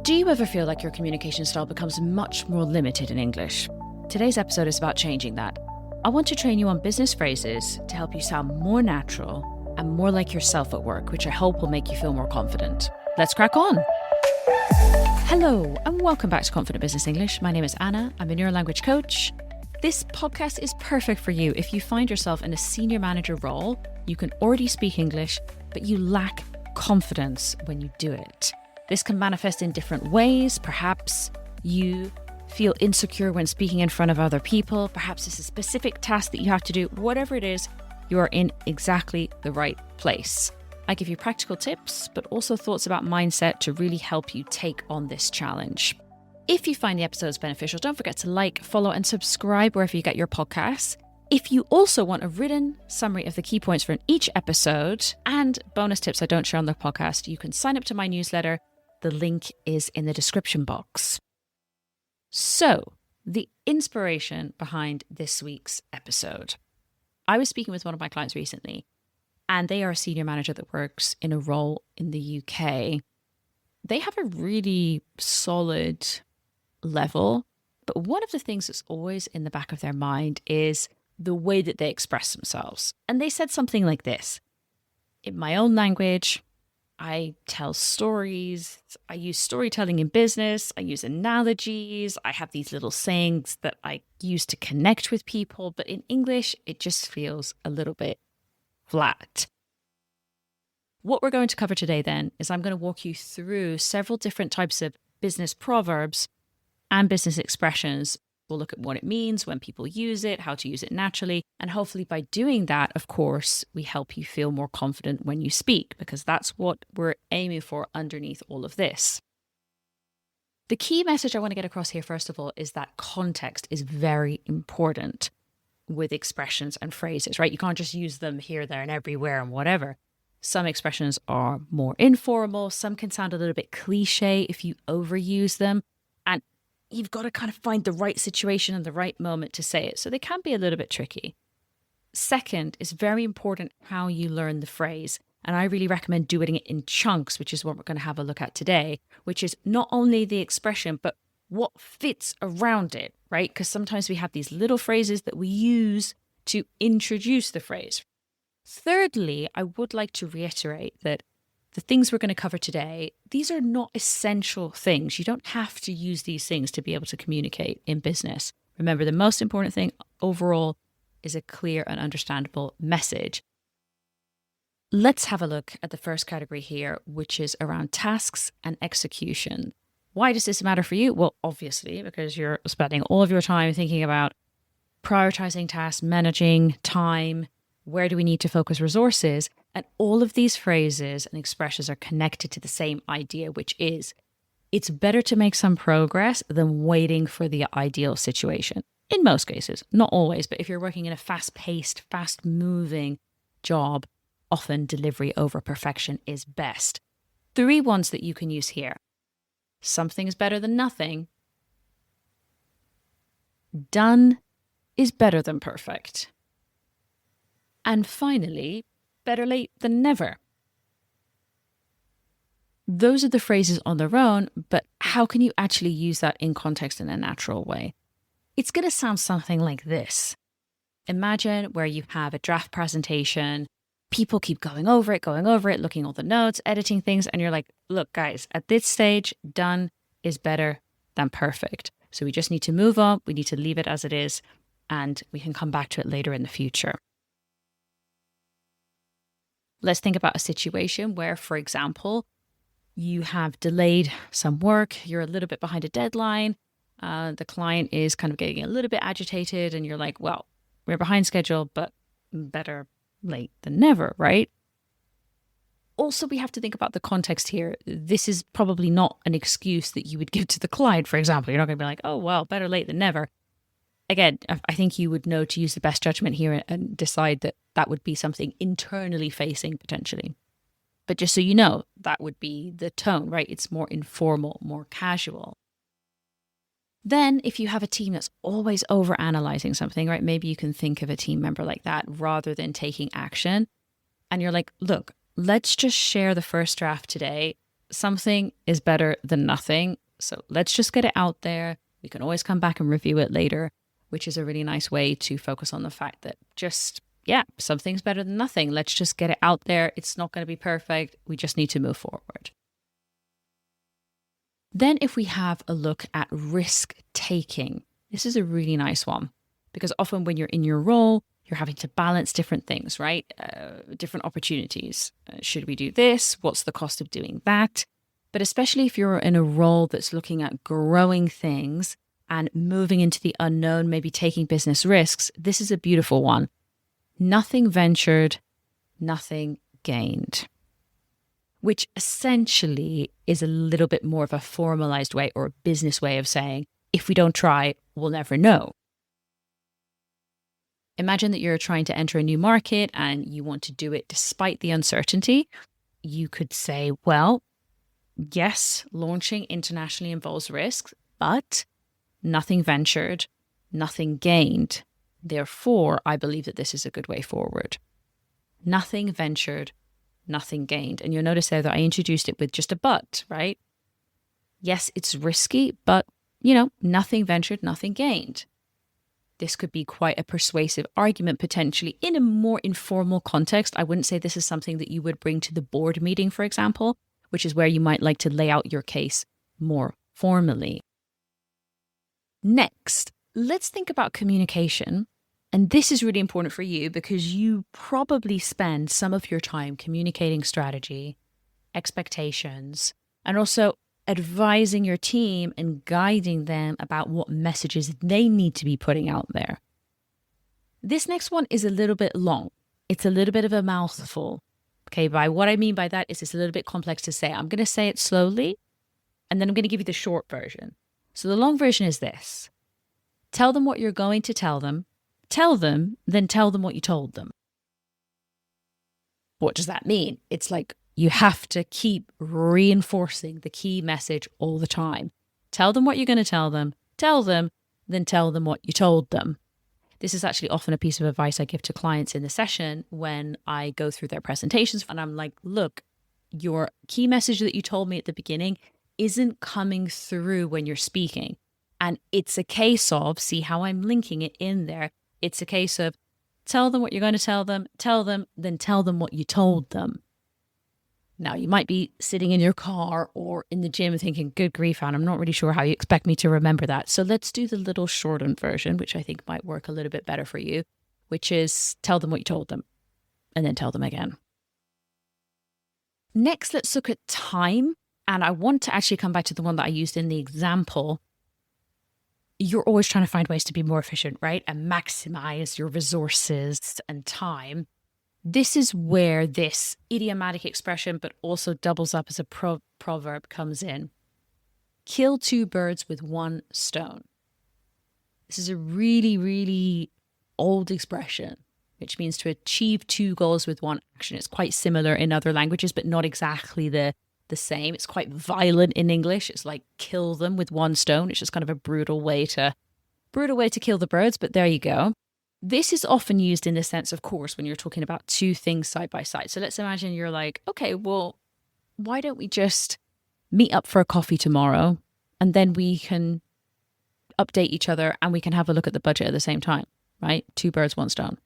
Do you ever feel like your communication style becomes much more limited in English? Today's episode is about changing that. I want to train you on business phrases to help you sound more natural and more like yourself at work, which I hope will make you feel more confident. Let's crack on. Hello, and welcome back to Confident Business English. My name is Anna. I'm a neurolanguage coach. This podcast is perfect for you if you find yourself in a senior manager role. You can already speak English, but you lack confidence when you do it. This can manifest in different ways. Perhaps you feel insecure when speaking in front of other people. Perhaps it's a specific task that you have to do. Whatever it is, you are in exactly the right place. I give you practical tips, but also thoughts about mindset to really help you take on this challenge. If you find the episodes beneficial, don't forget to like, follow, and subscribe wherever you get your podcasts. If you also want a written summary of the key points from each episode and bonus tips I don't share on the podcast, you can sign up to my newsletter. The link is in the description box. So, the inspiration behind this week's episode. I was speaking with one of my clients recently, and they are a senior manager that works in a role in the UK. They have a really solid level, but one of the things that's always in the back of their mind is the way that they express themselves. And they said something like this: in my own language, I tell stories, I use storytelling in business, I use analogies, I have these little sayings that I use to connect with people, but in English, it just feels a little bit flat. What we're going to cover today then is I'm going to walk you through several different types of business proverbs and business expressions. We'll look at what it means, when people use it, how to use it naturally. And hopefully by doing that, of course, we help you feel more confident when you speak, because that's what we're aiming for underneath all of this. The key message I want to get across here, first of all, is that context is very important with expressions and phrases, right? You can't just use them here, there, and everywhere and whatever. Some expressions are more informal. Some can sound a little bit cliche if you overuse them. And you've got to kind of find the right situation and the right moment to say it. So they can be a little bit tricky. Second, it's very important how you learn the phrase. And I really recommend doing it in chunks, which is what we're going to have a look at today, which is not only the expression, but what fits around it, right? Because sometimes we have these little phrases that we use to introduce the phrase. Thirdly, I would like to reiterate that the things we're going to cover today, these are not essential things. You don't have to use these things to be able to communicate in business. Remember, the most important thing overall is a clear and understandable message. Let's have a look at the first category here, which is around tasks and execution. Why does this matter for you? Well, obviously, because you're spending all of your time thinking about prioritizing tasks, managing time, where do we need to focus resources? And all of these phrases and expressions are connected to the same idea, which is it's better to make some progress than waiting for the ideal situation. In most cases, not always, but if you're working in a fast-paced, fast-moving job, often delivery over perfection is best. 3 ones that you can use here. Something is better than nothing. Done is better than perfect. And finally, better late than never. Those are the phrases on their own, but how can you actually use that in context in a natural way? It's going to sound something like this. Imagine where you have a draft presentation, people keep going over it, looking at all the notes, editing things, and you're like, look, guys, at this stage, done is better than perfect. So we just need to move on, we need to leave it as it is, and we can come back to it later in the future. Let's think about a situation where, for example, you have delayed some work, you're a little bit behind a deadline, the client is kind of getting a little bit agitated, and you're like, well, we're behind schedule, but better late than never, right? Also, we have to think about the context here. This is probably not an excuse that you would give to the client, for example. You're not going to be like, oh, well, better late than never. Again, I think you would know to use the best judgment here and decide that that would be something internally facing potentially. But just so you know, that would be the tone, right? It's more informal, more casual. Then if you have a team that's always overanalyzing something, right? Maybe you can think of a team member like that rather than taking action. And you're like, look, let's just share the first draft today something is better than nothing. So let's just get it out there. We can always come back and review it later, which is a really nice way to focus on the fact that something's better than nothing. Let's just get it out there. It's not going to be perfect. We just need to move forward. Then if we have a look at risk taking, this is a really nice one because often when you're in your role, you're having to balance different things, right? Different opportunities. Should we do this? What's the cost of doing that? But especially if you're in a role that's looking at growing things and moving into the unknown, maybe taking business risks, this is a beautiful one. Nothing ventured, nothing gained, which essentially is a little bit more of a formalized way or a business way of saying, if we don't try, we'll never know. Imagine that you're trying to enter a new market and you want to do it despite the uncertainty. You could say, well, yes, launching internationally involves risks, but nothing ventured, nothing gained. Therefore, I believe that this is a good way forward. Nothing ventured, nothing gained. And you'll notice there that I introduced it with just a but, right? Yes, it's risky, but, nothing ventured, nothing gained. This could be quite a persuasive argument potentially in a more informal context. I wouldn't say this is something that you would bring to the board meeting, for example, which is where you might like to lay out your case more formally. Next, let's think about communication. And this is really important for you because you probably spend some of your time communicating strategy, expectations, and also advising your team and guiding them about what messages they need to be putting out there. This next one is a little bit long. It's a little bit of a mouthful. Okay, what I mean by that is it's a little bit complex to say. I'm going to say it slowly, and then I'm going to give you the short version. So the long version is this. Tell them what you're going to tell them, then tell them what you told them. What does that mean? It's like you have to keep reinforcing the key message all the time. Tell them what you're going to tell them, then tell them what you told them. This is actually often a piece of advice I give to clients in the session when I go through their presentations. And I'm like, look, your key message that you told me at the beginning isn't coming through when you're speaking. And it's a case of, see how I'm linking it in there. It's a case of tell them what you're going to tell them, then tell them what you told them. Now, you might be sitting in your car or in the gym thinking, good grief, Anne, I'm not really sure how you expect me to remember that. So let's do the little shortened version, which I think might work a little bit better for you, which is tell them what you told them and then tell them again. Next, let's look at time. And I want to actually come back to the one that I used in the example. You're always trying to find ways to be more efficient, right? And maximize your resources and time. This is where this idiomatic expression, but also doubles up as a proverb comes in. Kill two birds with one stone. This is a really, really old expression, which means to achieve two goals with one action. It's quite similar in other languages, but not exactly the same. It's quite violent in English. It's like kill them with one stone. It's just kind of a brutal way to kill the birds, but there you go. This is often used in the sense, of course, when you're talking about two things side by side. So let's imagine you're like, okay, well, why don't we just meet up for a coffee tomorrow and then we can update each other and we can have a look at the budget at the same time, right? Two birds, one stone.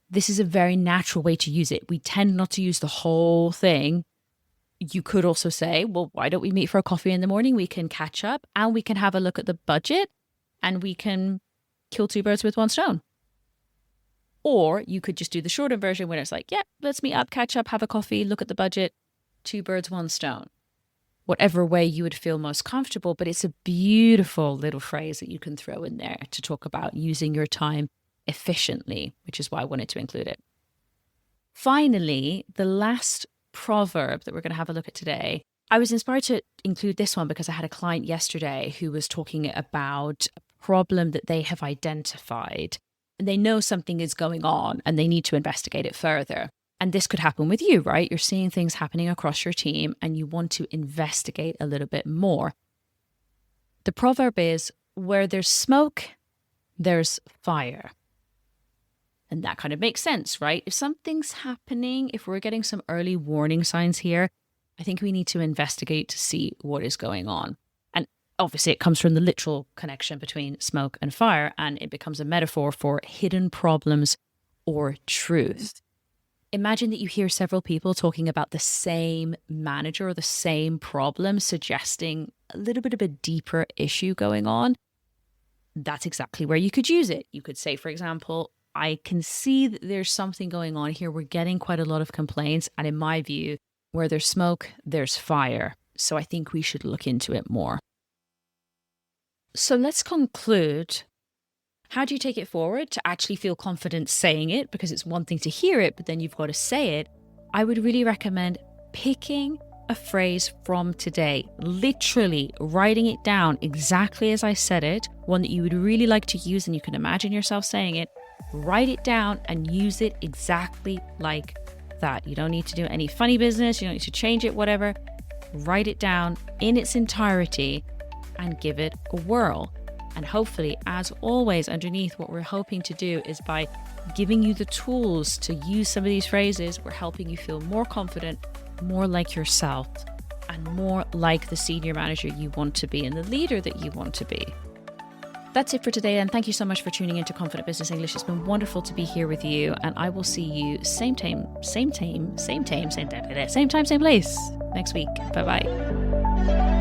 This is a very natural way to use it. We tend not to use the whole thing. You could also say, well, why don't we meet for a coffee in the morning? We can catch up and we can have a look at the budget and we can kill two birds with one stone. Or you could just do the shorter version where it's like, yeah, let's meet up, catch up, have a coffee, look at the budget, two birds, one stone. Whatever way you would feel most comfortable, but it's a beautiful little phrase that you can throw in there to talk about using your time efficiently, which is why I wanted to include it. Finally, the last proverb that we're going to have a look at today, I was inspired to include this one because I had a client yesterday who was talking about a problem that they have identified and they know something is going on and they need to investigate it further. And this could happen with you, right? You're seeing things happening across your team and you want to investigate a little bit more. The proverb is, where there's smoke, there's fire. And that kind of makes sense, right? If something's happening, if we're getting some early warning signs here, I think we need to investigate to see what is going on. And obviously, it comes from the literal connection between smoke and fire, and it becomes a metaphor for hidden problems or truth. Imagine that you hear several people talking about the same manager or the same problem, suggesting a little bit of a deeper issue going on. That's exactly where you could use it. You could say, for example, I can see that there's something going on here. We're getting quite a lot of complaints. And in my view, where there's smoke, there's fire. So I think we should look into it more. So let's conclude. How do you take it forward to actually feel confident saying it? Because it's one thing to hear it, but then you've got to say it. I would really recommend picking a phrase from today, literally writing it down exactly as I said it, one that you would really like to use and you can imagine yourself saying it. Write it down and use it exactly like that. You don't need to do any funny business. You don't need to change it, whatever. Write it down in its entirety and give it a whirl. And hopefully, as always, underneath, what we're hoping to do is by giving you the tools to use some of these phrases, we're helping you feel more confident, more like yourself, and more like the senior manager you want to be and the leader that you want to be. That's it for today, and thank you so much for tuning into Confident Business English. It's been wonderful to be here with you, and I will see you same time, same place next week. Bye-bye.